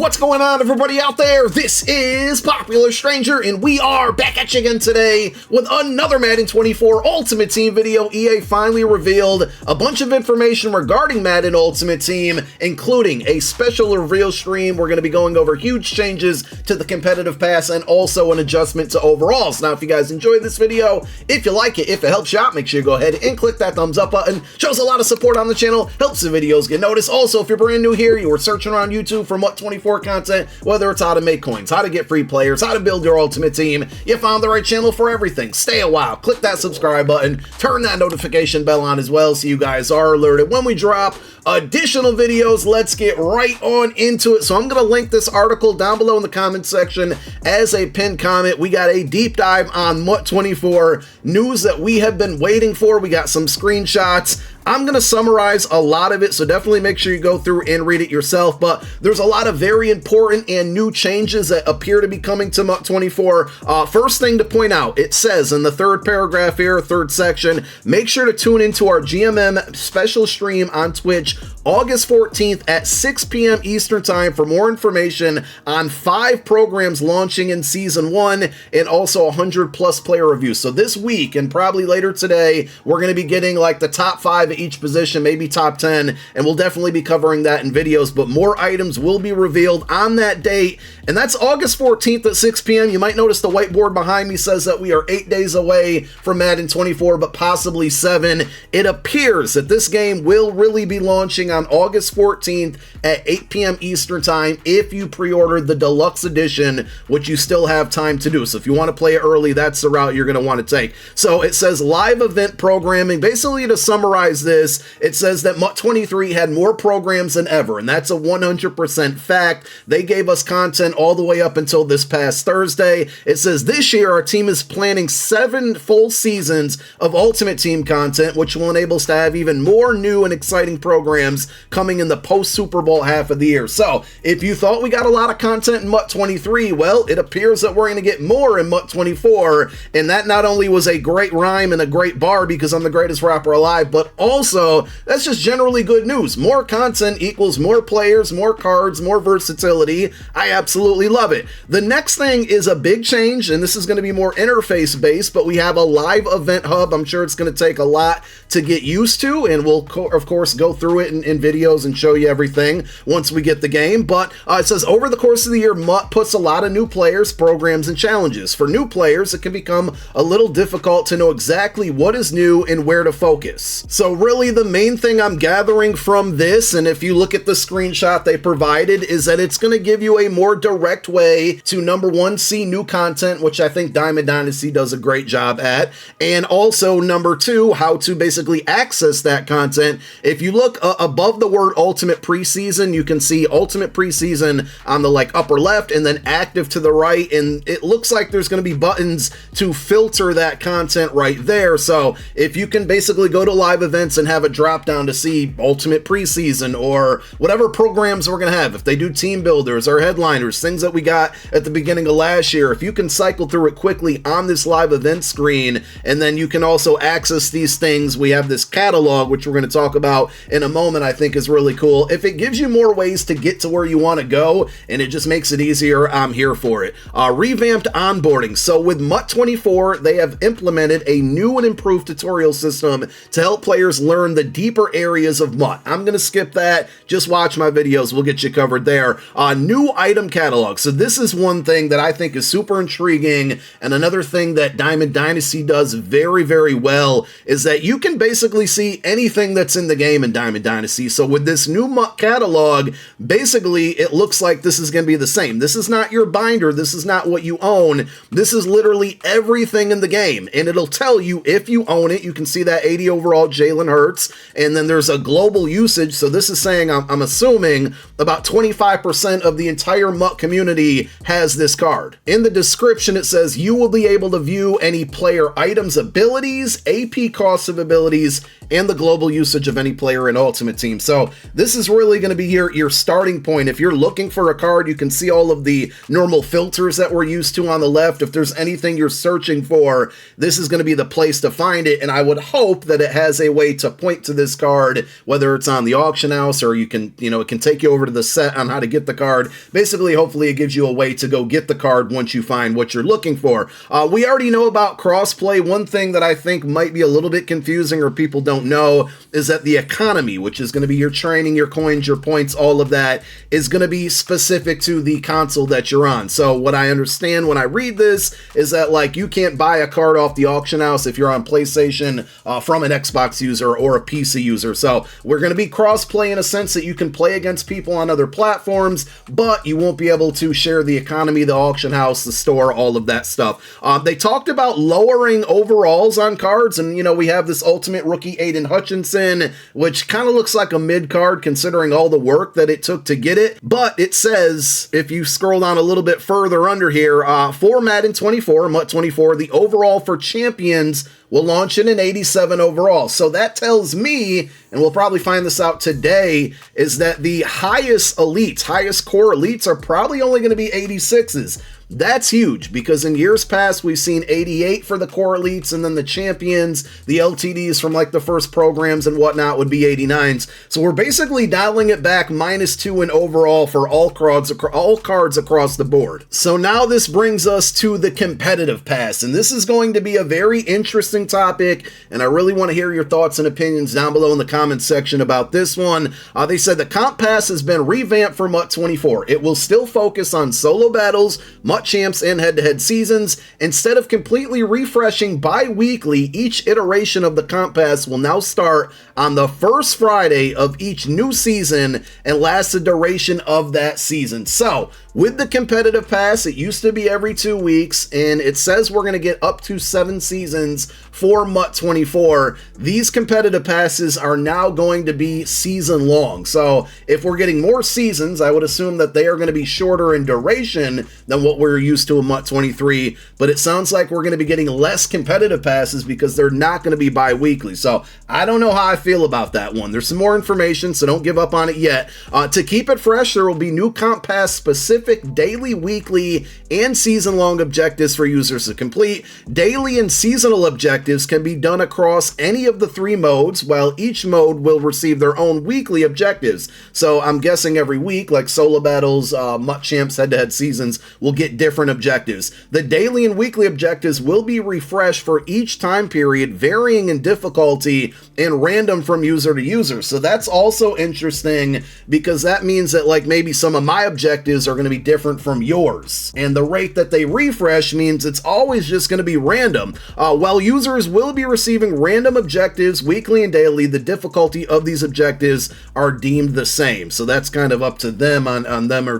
What's going on, everybody out there? This is Popular Stranger, and we are back at you again today with another Madden 24 Ultimate Team video. EA finally revealed a bunch of information regarding Madden Ultimate Team, including a special reveal stream. We're going to be going over huge changes to the competitive pass and also an adjustment to overalls. Now, if you guys enjoyed this video, if you like it, if it helps you out, make sure you go ahead and click that thumbs up button. Shows a lot of support on the channel, helps the videos get noticed. Also, if you're brand new here, you were searching around YouTube for MUT 24 content, whether it's how to make coins, how to get free players, how to build your ultimate team, you found the right channel for everything. Stay a while, click that subscribe button, turn that notification bell on as well so you guys are alerted when we drop additional videos. Let's get right on into it. So I'm going to link this article down below in the comment section as a pinned comment. We got a deep dive on MUT 24 news that we have been waiting for. We got some screenshots. I'm going to summarize a lot of it, so definitely make sure you go through and read it yourself, but there's a lot of very important and new changes that appear to be coming to MUT 24. First thing to point out, it says in the third paragraph here, third section, make sure to tune into our GMM special stream on Twitch August 14th at 6 p.m. Eastern Time for more information on 5 programs launching in Season 1 and also 100+ player reviews. So this week and probably later today, we're going to be getting like the top 5 at each position, maybe top 10, and we'll definitely be covering that in videos, but more items will be revealed on that date, and that's August 14th at 6 p.m. You might notice the whiteboard behind me says that we are 8 days away from Madden 24, but possibly 7. It appears that this game will really be launching on August 14th at 8 p.m. Eastern Time if you pre-ordered the deluxe edition, which you still have time to do. So if you want to play it early, that's the route you're going to want to take. So it says live event programming. Basically, to summarize this, it says that MUT 23 had more programs than ever, and that's a 100% fact. They gave us content all the way up until this past Thursday. It says this year our team is planning 7 full seasons of Ultimate Team content, which will enable us to have even more new and exciting programs coming in the post-Super Bowl half of the year. So if you thought we got a lot of content in MUT 23, well, it appears that we're going to get more in MUT 24, and that not only was a great rhyme and a great bar because I'm the greatest rapper alive, but also that's just generally good news. More content equals more players, more cards, more versatility. I absolutely love it. The next thing is a big change, and this is going to be more interface based, but we have a live event hub. I'm sure it's going to take a lot to get used to, and we'll of course go through it in videos and show you everything once we get the game. But it says over the course of the year, MUT puts a lot of new players, programs, and challenges. For new players, it can become a little difficult to know exactly what is new and where to focus. So really the main thing I'm gathering from this, and if you look at the screenshot they provided, is that it's going to give you a more direct way to, number one, see new content, which I think Diamond Dynasty does a great job at, and also number two, how to basically access that content. If you look above the word Ultimate Preseason, you can see Ultimate Preseason on the upper left and then active to the right, and it looks like there's going to be buttons to filter that content right there. So if you can basically go to live events and have a drop down to see Ultimate Preseason or whatever programs we're going to have, if they do team builders or headliners, things that we got at the beginning of last year, if you can cycle through it quickly on this live event screen, and then you can also access these things. We have this catalog, which we're going to talk about in a moment, I think is really cool. If it gives you more ways to get to where you want to go and it just makes it easier, I'm here for it. Revamped onboarding. So with MUT 24, they have implemented a new and improved tutorial system to help players learn the deeper areas of MUT. I'm going to skip that. Just watch my videos. We'll get you covered there. New item catalog. So this is one thing that I think is super intriguing, and another thing that Diamond Dynasty does very, very well is that you can basically see anything that's in the game in Diamond Dynasty. So with this new MUT catalog, basically it looks like this is going to be the same. This is not your binder. This is not what you own. This is literally everything in the game, and it'll tell you if you own it. You can see that 80 overall Jalen Hurts, and then there's a global usage. So this is saying, I'm assuming about 25% of the entire MUT community has this card. In the description, it says you will be able to view any player items, abilities, AP costs of abilities, and the global usage of any player in Ultimate Team. So this is really going to be your starting point. If you're looking for a card, you can see all of the normal filters that we're used to on the left. If there's anything you're searching for, this is going to be the place to find it, and I would hope that it has a way to point to this card, whether it's on the auction house or you can, it can take you over to the set on how to get the card. Basically, hopefully it gives you a way to go get the card once you find what you're looking for. We already know about crossplay. One thing that I think might be a little bit confusing or people don't know is that the economy, which is going to be your training, your coins, your points, all of that, is going to be specific to the console that you're on. So what I understand when I read this is that, like, you can't buy a card off the auction house if you're on PlayStation from an Xbox user or a PC user. So we're going to be cross-play in a sense that you can play against people on other platforms, but you won't be able to share the economy, the auction house, the store, all of that stuff. They talked about lowering overalls on cards, and, we have this Ultimate Rookie Aiden Hutchinson, which kind of looks like a mid card considering all the work that it took to get it. But it says, if you scroll down a little bit further under here, for Madden 24, MUT 24, the overall for champions will launch in an 87 overall. So that tells me, and we'll probably find this out today, is that the highest elites, highest core elites are probably only going to be 86s. That's huge because in years past, we've seen 88 for the core elites, and then the champions, the LTDs from like the first programs and whatnot would be 89s. So we're basically dialing it back -2 in overall for all cards across the board. So now this brings us to the competitive pass, and this is going to be a very interesting topic, and I really want to hear your thoughts and opinions down below in the comments section about this one. They said the comp pass has been revamped for MUT 24. It will still focus on solo battles, MUT champs, and head-to-head seasons. Instead of completely refreshing bi-weekly, each iteration of the comp pass will now start on the first Friday of each new season and last the duration of that season. So with the competitive pass, it used to be every 2 weeks, and it says we're going to get up to 7 seasons for MUT 24. These competitive passes are now going to be season long. So if we're getting more seasons, I would assume that they are going to be shorter in duration than what we're used to in MUT 23, but it sounds like we're going to be getting less competitive passes because they're not going to be bi-weekly. So I don't know how I feel about that one. There's some more information, so don't give up on it yet. To keep it fresh, there will be new comp pass specific daily, weekly, and season-long objectives for users to complete. Daily and seasonal objectives can be done across any of the 3 modes, while each mode will receive their own weekly objectives. So I'm guessing every week, like solo battles, MUT champs, head-to-head seasons, will get different objectives. The daily and weekly objectives will be refreshed for each time period, varying in difficulty and random from user to user. So that's also interesting because that means that, like, maybe some of my objectives are going to be different from yours. And the rate that they refresh means it's always just going to be random. While users will be receiving random objectives weekly and daily, the difficulty of these objectives are deemed the same. So that's kind of up to them on them, or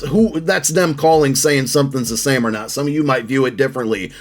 who, that's them calling, saying something's the same or not. Some of you might view it differently.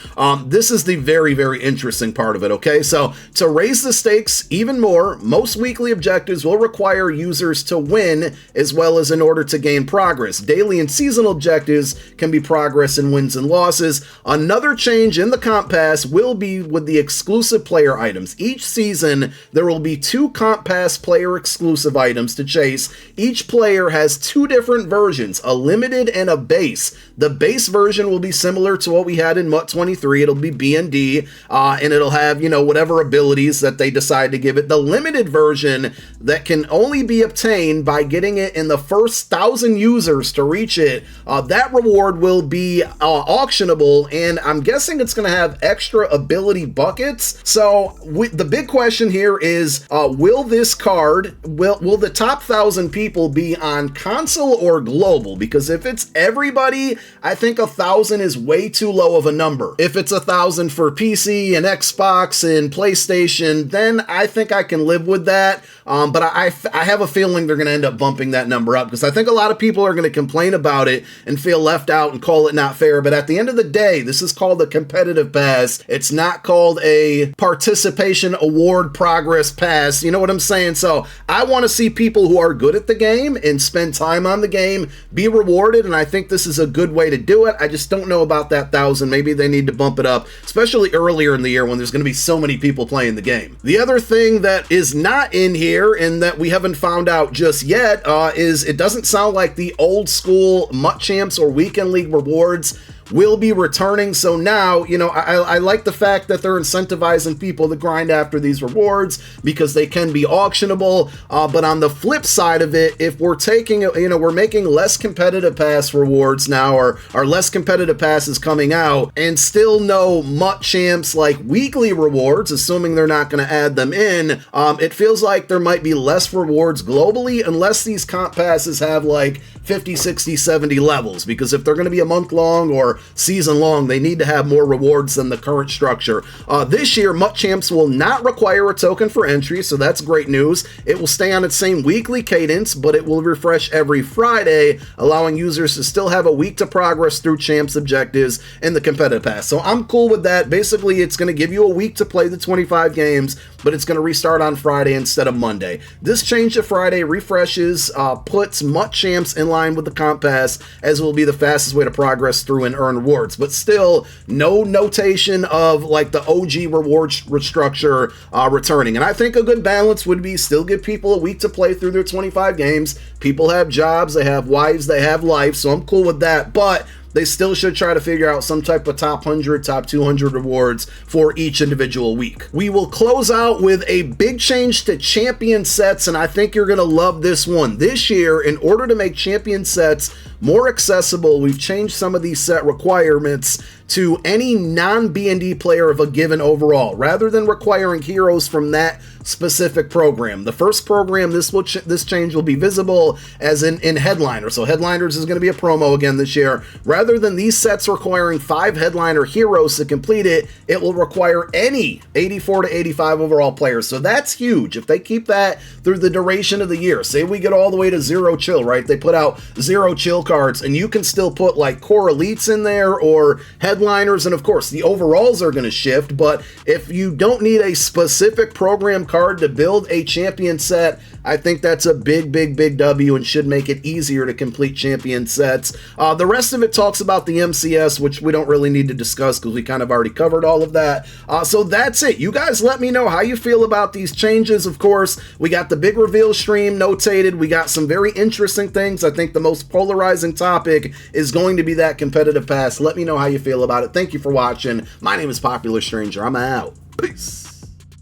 This is the very, very interesting part of it, okay? So to raise the stakes even more, most weekly objectives will require users to win as well as in order to gain progress. Daily and seasonal objectives can be progress in wins and losses. Another change in the comp pass will be with the exclusive player items. Each season, there will be 2 comp pass player exclusive items to chase. Each player has 2 different versions, a limited and a base. The base version will be similar to what we had in MUT 23. It'll be B&D, and it'll have, whatever abilities that they decide to give it. The limited version that can only be obtained by getting it in the first 1,000 users to reach it, that reward will be auctionable, and I'm guessing it's going to have extra ability buckets. So the big question here is, will this card, will the top 1,000 people be on console or global? Because if it's everybody, I think 1,000 is way too low of a number. If it's 1,000 for PC and Xbox and PlayStation, then I think I can live with that. But I have a feeling they're going to end up bumping that number up because I think a lot of people are going to complain about it and feel left out and call it not fair. But at the end of the day, this is called a competitive pass. It's not called a participation award progress pass. You know what I'm saying? So I want to see people who are good at the game and spend time on the game be rewarded, and I think this is a good way to do it. I just don't know about that 1,000. Maybe they need to bump it up, especially earlier in the year when there's going to be so many people playing the game. The other thing that is not in here and that we haven't found out just yet is it doesn't sound like the old school MUT champs or weekend league rewards will be returning. So now, you know, I like the fact that they're incentivizing people to grind after these rewards because they can be auctionable. But on the flip side of it, if we're taking, you know, we're making less competitive pass rewards now, or less competitive passes coming out, and still no MUT champs like weekly rewards, assuming they're not going to add them in, it feels like there might be less rewards globally unless these comp passes have like 50, 60, 70 levels, because if they're going to be a month long or season long, they need to have more rewards than the current structure. This year, MUT champs will not require a token for entry, so that's great news. It will stay on its same weekly cadence, but it will refresh every Friday, allowing users to still have a week to progress through champs objectives in the competitive pass. So I'm cool with that. Basically, it's going to give you a week to play the 25 games, but it's going to restart on Friday instead of Monday. This change to Friday refreshes, puts MUT champs in line with the comp pass, as will be the fastest way to progress through and earn rewards. But still, no notation of like the OG reward structure returning. And I think a good balance would be still give people a week to play through their 25 games. People have jobs, they have wives, they have life, so I'm cool with that. But they still should try to figure out some type of top 100, top 200 rewards for each individual week. We will close out with a big change to champion sets, and I think you're going to love this one. This year, in order to make champion sets more accessible, we've changed some of these set requirements to any non-B&D player of a given overall, rather than requiring heroes from that specific program. The first program this change will be visible as in Headliner. So Headliners is going to be a promo again this year. Rather than these sets requiring 5 Headliner heroes to complete it, it will require any 84 to 85 overall players. So that's huge. If they keep that through the duration of the year, say we get all the way to 0 chill, right? They put out 0 chill cards, and you can still put like core elites in there or Headliners, and of course the overalls are going to shift. But if you don't need a specific program card to build a champion set, I think that's a big W and should make it easier to complete champion sets. The rest of it talks about the MCS, which we don't really need to discuss because we kind of already covered all of that. So that's it. You guys let me know how you feel about these changes. Of course, we got the big reveal stream notated. We got some very interesting things. I think the most polarizing topic is going to be that competitive pass. Let me know how you feel about it. Thank you for watching. My name is Popular Stranger. I'm out. Peace.